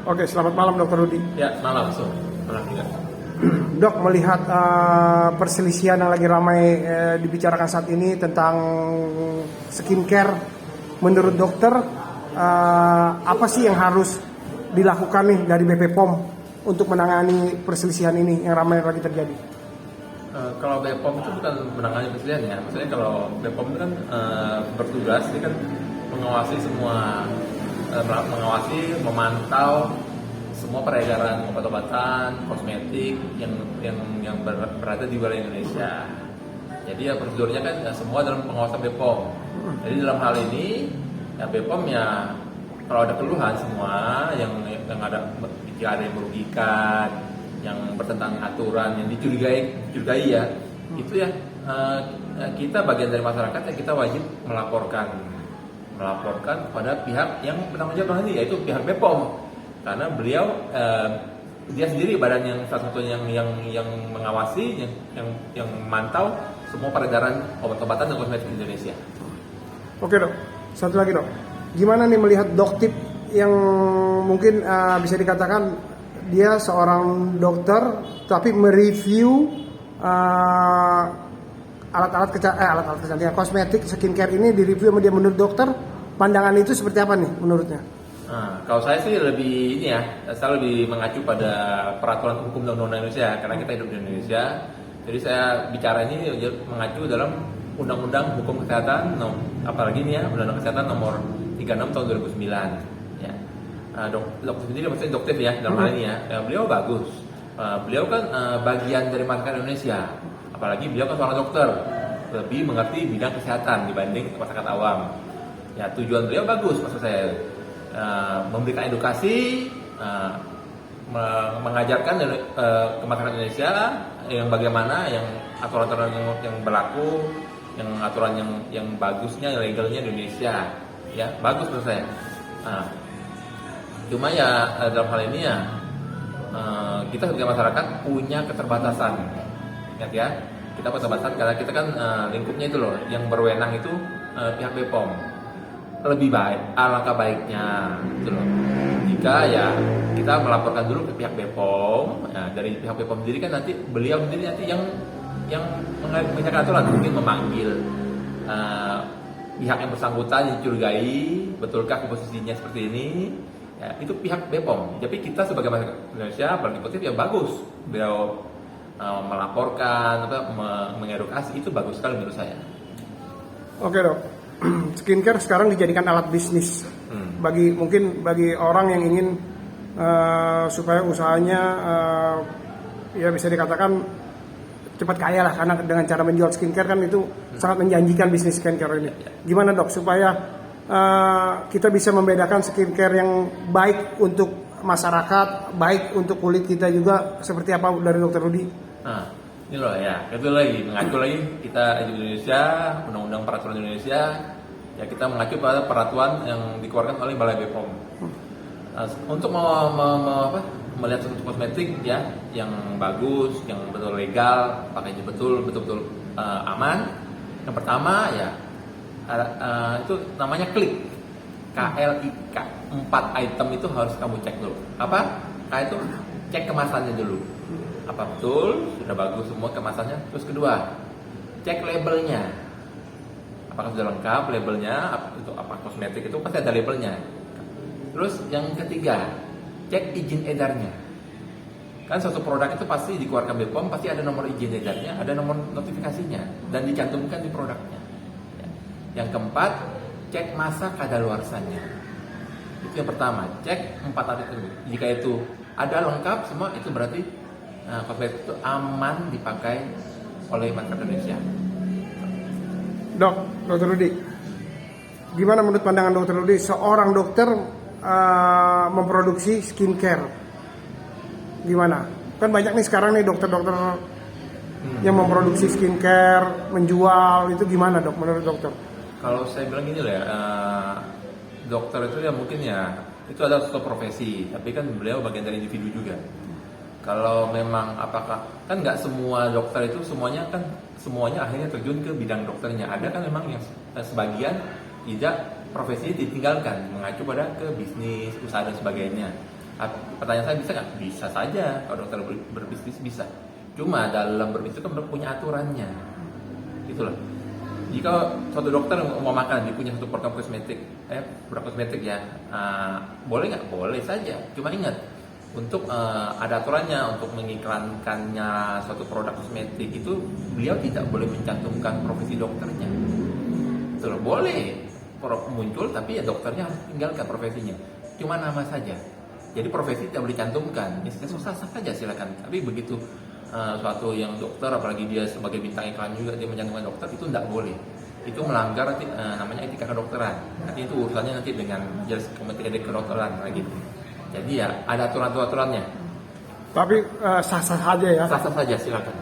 Oke, selamat malam Dokter Rudi. Ya, malam so. Malam juga. Dok, melihat perselisihan yang lagi ramai dibicarakan saat ini tentang skincare, menurut dokter apa sih yang harus dilakukan nih dari BP POM untuk menangani perselisihan ini yang ramai lagi terjadi? Kalau BPOM itu bukan menangani perselisihan ya. Maksudnya kalau BPOM itu kan bertugas, dia kan mengawasi semua, mengawasi, memantau semua peredaran obat-obatan, kosmetik yang berada di wilayah Indonesia. Jadi ya prosedurnya kan semua dalam pengawasan BPOM. Jadi dalam hal ini ya BPOM ya kalau ada keluhan semua yang ada, jika ada yang merugikan, yang bertentangan aturan, yang dicurigai ya, itu ya kita bagian dari masyarakat ya kita wajib melaporkan kepada pihak yang bertanggung jawab ini, yaitu pihak BPOM. Karena beliau dia sendiri badan yang salah satu yang mengawasi, yang memantau semua peredaran obat-obatan dan kosmetik di Indonesia. Oke dok, satu lagi dok, gimana nih melihat Doktip yang mungkin bisa dikatakan dia seorang dokter tapi mereview alat-alat kecantikan kosmetik skincare ini direview sama dia, menurut dokter pandangan itu seperti apa nih menurutnya? Nah, kalau saya sih lebih ini ya, saya lebih mengacu pada peraturan hukum dan undang-undang Indonesia karena kita hidup di Indonesia. Jadi saya bicara ini mengacu dalam Undang-Undang Hukum Kesehatan, apalagi ini ya Undang-Undang Kesehatan nomor 36 tahun 2009. Ya, dokter sendiri maksudnya dokter ya dalam hal ini ya, beliau bagus. Beliau kan bagian dari masyarakat Indonesia, apalagi beliau kan seorang dokter, lebih mengerti bidang kesehatan dibanding masyarakat awam. Ya tujuan beliau bagus maksud saya. Memberikan edukasi, mengajarkan ke masyarakat Indonesia yang bagaimana, yang aturan-aturan yang berlaku, yang aturan yang bagusnya, yang legalnya di Indonesia, ya bagus menurut saya. Cuma ya dalam hal ini ya kita sebagai masyarakat punya keterbatasan, ya kita keterbatasan karena kita kan lingkupnya itu loh, yang berwenang itu pihak BPOM. Lebih baik, alangkah baiknya gitu loh, jika ya kita melaporkan dulu ke pihak BPOM. Nah, dari pihak BPOM sendiri kan nanti beliau sendiri nanti yang mengajarkan aturan, mungkin memanggil pihak yang bersangkutan yang dicurigai betulkah posisinya seperti ini ya, itu pihak BPOM. Tapi kita sebagai masyarakat Indonesia berikutnya ya bagus beliau melaporkan atau mengedukasi, itu bagus sekali menurut saya. Oke dok, skincare sekarang dijadikan alat bisnis bagi orang yang ingin supaya usahanya ya bisa dikatakan cepat kaya lah, karena dengan cara menjual skincare kan itu sangat menjanjikan bisnis skincare ini. Gimana dok supaya kita bisa membedakan skincare yang baik untuk masyarakat, baik untuk kulit kita juga, seperti apa dari Dokter Rudi? Nah, ini loh ya, itu lagi mengacu lagi kita di Indonesia, undang-undang peraturan Indonesia, ya kita mengacu pada peraturan yang dikeluarkan oleh Balai BPOM. Untuk melihat suatu kosmetik ya yang bagus, yang betul legal, pakainya betul aman. Yang pertama ya itu namanya klik, KLIK. 4 item itu harus kamu cek dulu. Apa? Itu cek kemasannya dulu. Apa betul sudah bagus semua kemasannya. Terus kedua, cek labelnya, apakah sudah lengkap labelnya. Itu apa kosmetik itu pasti ada labelnya. Terus yang ketiga, cek izin edarnya. Kan suatu produk itu pasti dikeluarkan BPOM, pasti ada nomor izin edarnya, ada nomor notifikasinya, dan dicantumkan di produknya. Yang keempat, cek masa kadaluarsanya. Itu yang pertama, cek 4 item itu. Jika itu ada lengkap semua, itu berarti kosmetik itu aman dipakai oleh masyarakat Indonesia. Dokter Rudi, gimana menurut pandangan Dokter Rudi seorang dokter memproduksi skincare? Gimana? Kan banyak nih sekarang nih dokter-dokter yang memproduksi skincare, menjual, itu gimana dok menurut dokter? Kalau saya bilang gini loh ya, dokter itu ya mungkin ya itu adalah suatu profesi, tapi kan beliau bagian dari individu juga. Kalau memang apakah kan nggak semua dokter itu semuanya akhirnya terjun ke bidang dokternya. Ada kan memang yang sebagian tidak, profesinya ditinggalkan mengacu pada ke bisnis, usaha dan sebagainya. Pertanyaan saya, bisa nggak? Bisa saja, kalau dokter berbisnis bisa. Cuma dalam berbisnis kan punya aturannya, gitu loh. Jika suatu dokter mau makan, dia punya satu program kosmetik, produk kosmetik ya, boleh nggak? Boleh saja. Cuma ingat, untuk ada aturannya untuk mengiklankannya suatu produk kosmetik itu, beliau tidak boleh mencantumkan profesi dokternya. Itu loh, boleh muncul, tapi ya dokternya harus tinggalkan profesinya. Cuma nama saja. Jadi profesi tidak boleh cantumkan. Ya susah saja silakan. Tapi begitu suatu yang dokter, apalagi dia sebagai bintang iklan juga, dia mencantumkan dokter, itu tidak boleh. Itu melanggar namanya etika kedokteran. Nanti itu urusannya nanti dengan Majelis Komite Etik Kedokteran gitu. Jadi ya ada aturan-aturannya. Tapi sah-sah saja ya. Sah-sah saja silakan.